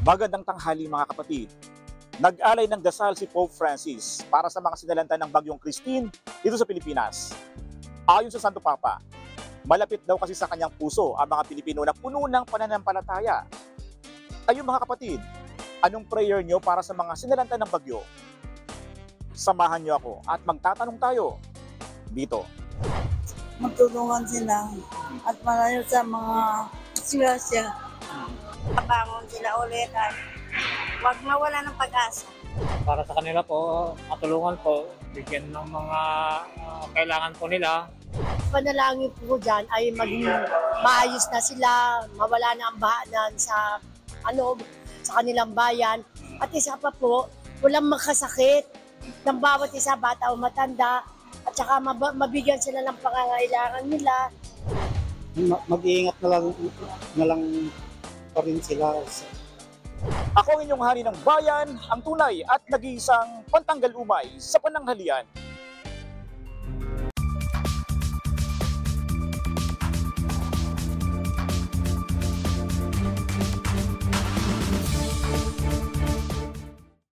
Magandang tanghali mga kapatid. Nag-alay ng dasal si Pope Francis para sa mga sinalanta ng bagyong Christine dito sa Pilipinas. Ayon sa Santo Papa, malapit daw kasi sa kanyang puso ang mga Pilipino na puno ng pananampalataya. Ayun mga kapatid, anong prayer nyo para sa mga sinalanta ng bagyo? Samahan nyo ako at magtatanong tayo dito. Magtulungan sila at malayo sa mga disgrasya. Bangon sila ulit at huwag mawala ng pag-asa. Para sa kanila po, matulungan po, bigyan ng mga kailangan po nila. Panalangin po dyan ay maging maayos na sila, mawala na ang bahanan sa kanilang bayan. At isa pa po, walang makasakit ng bawat isa, bata o matanda, at saka mabigyan sila ng pangangailangan nila. Mag-iingat na lang pa rin sila. Ako ang inyong hari ng bayan, ang tunay at nag-iisang pantanggal umay sa pananghalian.